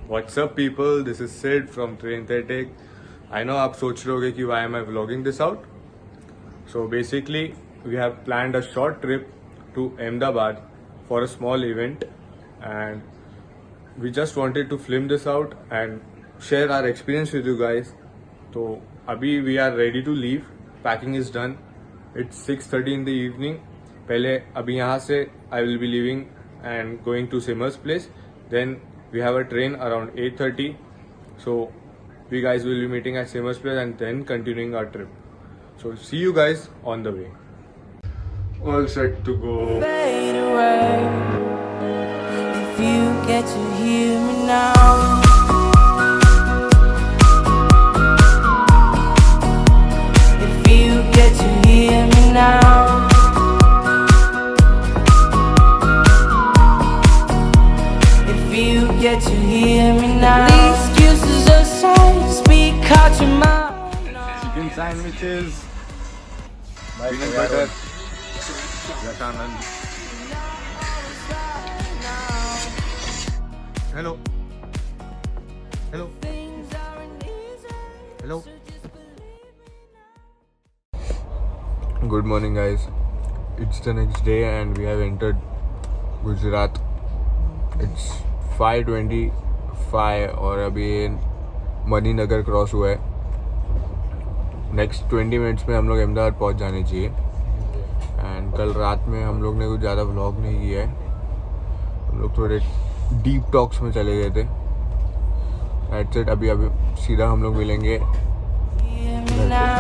What's up people, this is Sid from Trainthetic. I know आप सोच रहे होगे कि why am I vlogging this out? So basically we have planned a short trip to Ahmedabad for a small event and we just wanted to film this out and share our experience with you guys. So अभी we are ready to leave. Packing is done. It's 6:30 in the evening. पहले अभी यहाँ से I will be leaving and going to Simmer's place. Then we have a train around 8:30. So we guys will be meeting at Simmer's place and then continuing our trip. So see you guys on the way. All set to go. Fade away. If you get to hear me now. If you get to hear me now. If you get to hear me now. The excuses aside, speak out your mind. Chicken sandwiches. Peanut butter. Yashanand. Hello. Hello. Hello. Good morning guys. It's the next day and we have entered Gujarat. It's 5:25 और अभी Maninagar cross हुआ है. Next 20 minutes में हम लोग अहमदाबाद पहुंच जाने चाहिए. एंड कल रात में हम लोग ने कुछ ज़्यादा व्लॉग नहीं किया है. हम लोग थोड़े डीप टॉक्स में चले गए थे. That's it. अभी सीधा हम लोग मिलेंगे. Hear me now.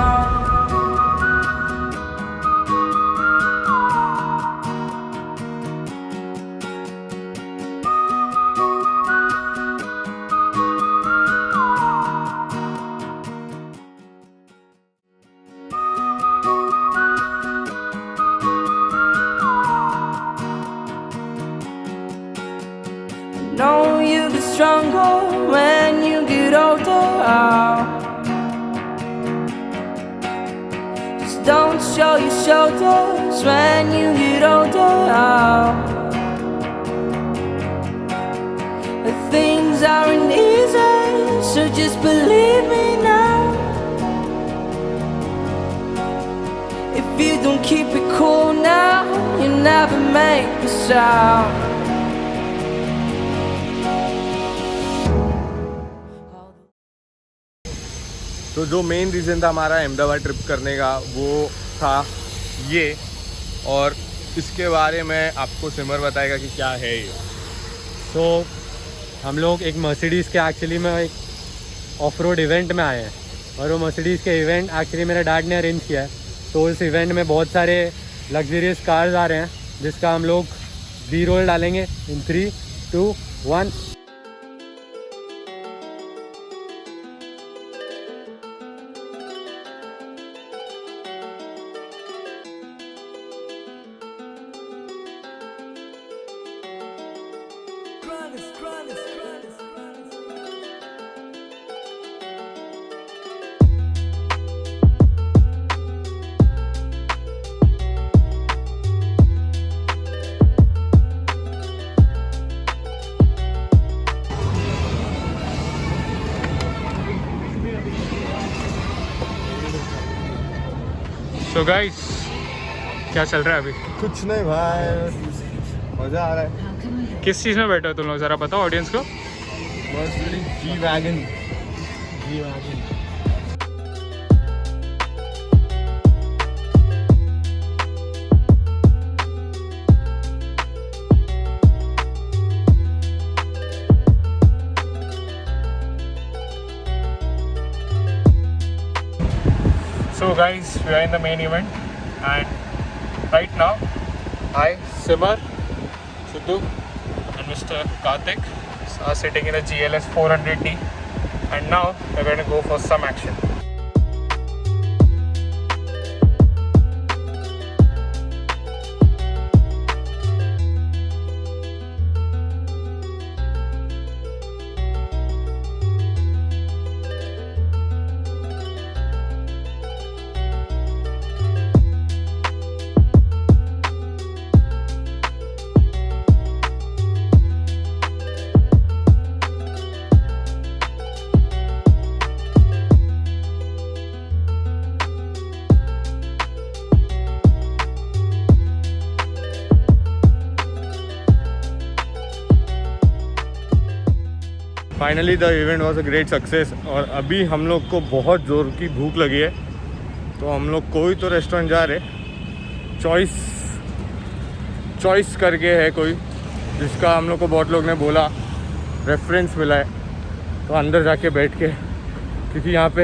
Know you get stronger when you get older. Just don't show your shoulders when you get older. But things aren't easy, so just believe me now. If you don't keep it cool now, you never make a sound. तो जो main reason था हमारा Ahmedabad trip करने का वो था ये, और इसके बारे में आपको सिमर बताएगा कि क्या है ये. तो हम लोग एक मर्सिडीज़ के एक्चुअली में एक ऑफ रोड इवेंट में आए हैं और वो मर्सिडीज़ के इवेंट एक्चुअली मेरे डैड ने अरेंज किया है. तो इस इवेंट में बहुत सारे लग्जरियस कार्स आ रहे हैं जिसका हम लोग बी रोल डालेंगे इन 3, 2, 1. तो गाइस क्या चल रहा है अभी? कुछ नहीं भाई, मज़ा आ रहा है. किस चीज़ में बैठे हो तुम लोग, ज़रा बताओ ऑडियंस को. G wagon. So guys, we are in the main event and right now I, Simar, Sidhu and Mr. Karthik are sitting in a GLS 400D and now we're going to go for some action. Finally the event was a great success और अभी हम लोग को बहुत ज़ोर की भूख लगी है, तो हम लोग कोई तो रेस्टोरेंट जा रहे, चॉइस करके है कोई, जिसका हम लोग को बहुत लोग ने बोला, रेफरेंस मिला है, तो अंदर जाके बैठ के, क्योंकि यहाँ पे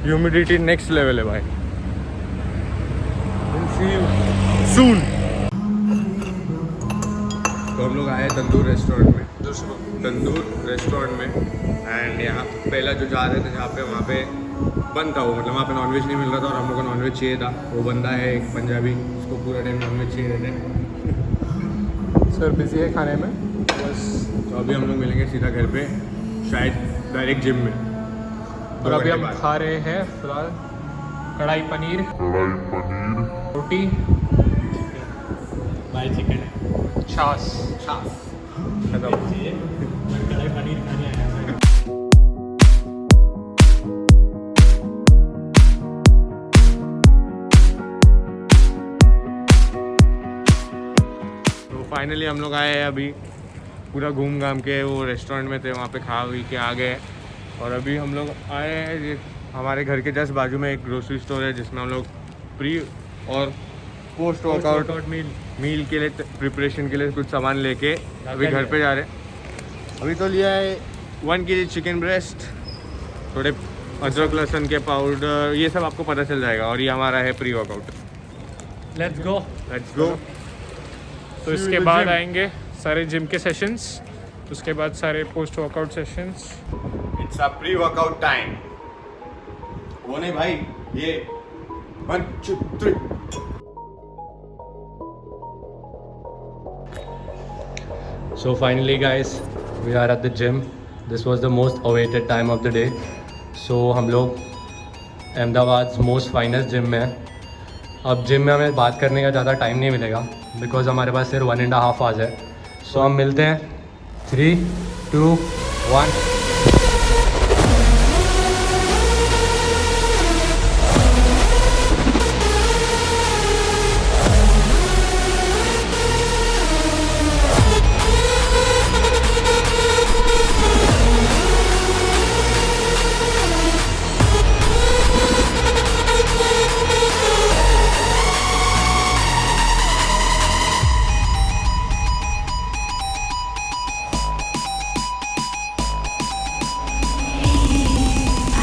ह्यूमिडिटी नेक्स्ट लेवल है भाई। सी यू सून। तो हम लोग आए तंदूर रेस्टोरेंट में, एंड यहाँ पहला जो जा रहे थे जहाँ पे, वहाँ पे बंद था वो, मतलब वहाँ पे नॉनवेज नहीं मिल रहा था और हम लोग को नॉनवेज चाहिए था। वो बंदा है एक पंजाबी, उसको पूरा टाइम नॉनवेज चाहिए रहते हैं। सर बिजी है खाने में बस। तो अभी हम लोग मिलेंगे सीधा घर पे, शायद डायरेक्ट जिम में। और अभी हम खा रहे हैं फिलहाल कढ़ाई पनीर रोटी भाई चिकन है, छाछ। खत्म। कढ़ाई पनीर खाने आया है। तो फाइनली हम लोग आए हैं, अभी पूरा घूम घाम के वो रेस्टोरेंट में थे, वहाँ पे खा हुई के आ गए। और अभी हम लोग आए हैं, हमारे घर के जस्ट बाजू में एक ग्रोसरी स्टोर है, जिसमें हम लोग प्री और पोस्ट वर्कआउट मील के लिए, प्रिपरेशन के लिए कुछ सामान लेके अभी घर पे जा रहे हैं। अभी तो लिया है 1 kg चिकन ब्रेस्ट, थोड़े अदरक लहसुन के पाउडर, ये सब आपको पता चल जाएगा। और ये हमारा है प्री वर्कआउट। Let's go. तो इसके बाद आएंगे सारे जिम के सेशंस, उसके बाद सारे post workout sessions. It's a pre workout time. वो नहीं भाई, ये 1 2 3। So finally guys, we are at the gym. This was the most awaited time of the day. So हम लोग अहमदाबाद मोस्ट फाइनेस्ट जिम में हैं। अब जिम में हमें बात करने का ज़्यादा टाइम नहीं मिलेगा, बिकॉज हमारे पास सिर्फ 1.5 आवर्स है। सो हम मिलते हैं 3 2 1।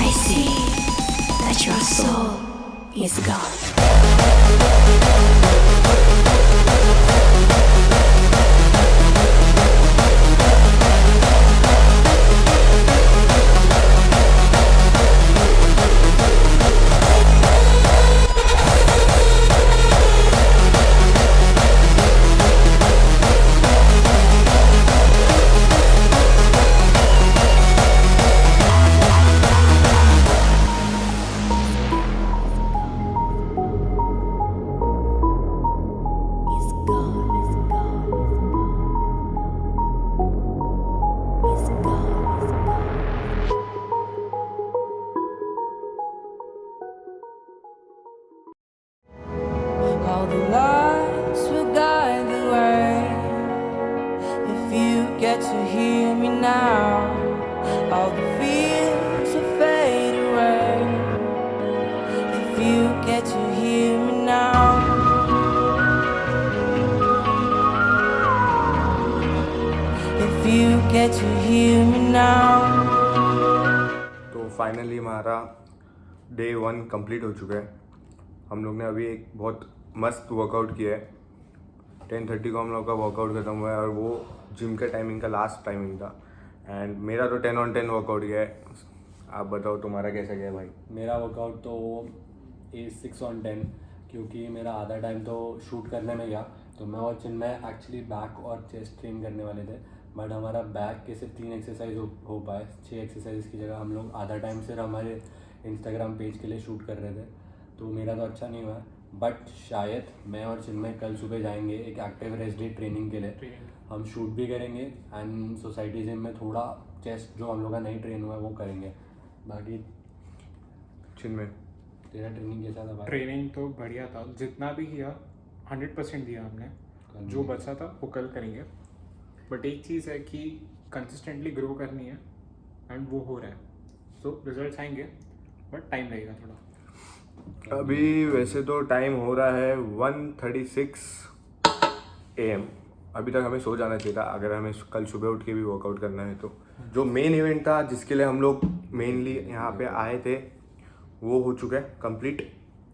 I see that your soul is gone. Is gone. Is gone. Is gone. Is gone. All the lights will guide the way. If you get to hear me now, all the fears will fade away. If you get to hear me now. If you get to hear me now. तो finally हमारा day 1 complete हो चुका है। हम लोग ने अभी एक बहुत मस्त वर्कआउट किया है। 10:30 को हम लोग का वर्कआउट खत्म हुआ है और वो जिम के टाइमिंग का लास्ट टाइमिंग था। एंड मेरा तो 10 on 10 वर्कआउट गया है। आप बताओ तुम्हारा कैसा गया भाई? मेरा वर्कआउट तो 6 on 10, क्योंकि मेरा आधा टाइम तो शूट करने में गया। तो मैं और चिन्मय एक्चुअली बैक और चेस्ट ट्रेन करने वाले थे, बट हमारा बैक के सिर्फ 3 एक्सरसाइज हो पाए। 6 एक्सरसाइज की जगह हम लोग आधा टाइम सिर्फ हमारे इंस्टाग्राम पेज के लिए शूट कर रहे थे। तो मेरा तो अच्छा नहीं हुआ, बट शायद मैं और चिन्मय कल सुबह जाएंगे एक एक्टिव रेस्ट डे ट्रेनिंग के लिए। हम शूट भी करेंगे एंड सोसाइटी जिम में थोड़ा चेस्ट जो हम लोग का नहीं ट्रेन हुआ है वो करेंगे। बाकी चिन्मय तेरा ट्रेनिंग कैसा था भाई? ट्रेनिंग तो बढ़िया था, जितना भी किया 100% दिया हमने। जो बचा था वो कल करेंगे, बट एक चीज़ है कि कंसिस्टेंटली ग्रो करनी है एंड वो हो रहा है. सो रिजल्ट्स आएंगे बट टाइम लगेगा थोड़ा. अभी वैसे तो टाइम हो रहा है 1:36 AM. अभी तक हमें सो जाना चाहिए था अगर हमें कल सुबह उठ के भी वर्कआउट करना है तो. जो मेन इवेंट था जिसके लिए हम लोग मेनली यहाँ पे आए थे वो हो चुका है कंप्लीट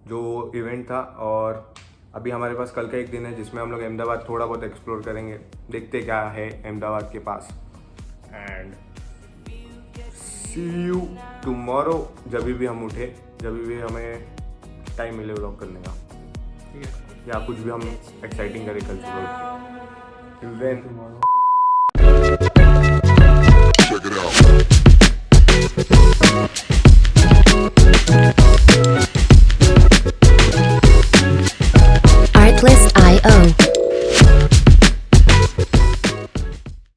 जो इवेंट था. और अभी हमारे पास कल का एक दिन है जिसमें हम लोग अहमदाबाद थोड़ा बहुत एक्सप्लोर करेंगे. देखते क्या है अहमदाबाद के पास. एंड सी यू टुमारो जब भी हम उठे, जब भी हमें टाइम मिले व्लॉग करने का ठीक है. या कुछ भी हम एक्साइटिंग करें कल सुबह उठ के. Till then,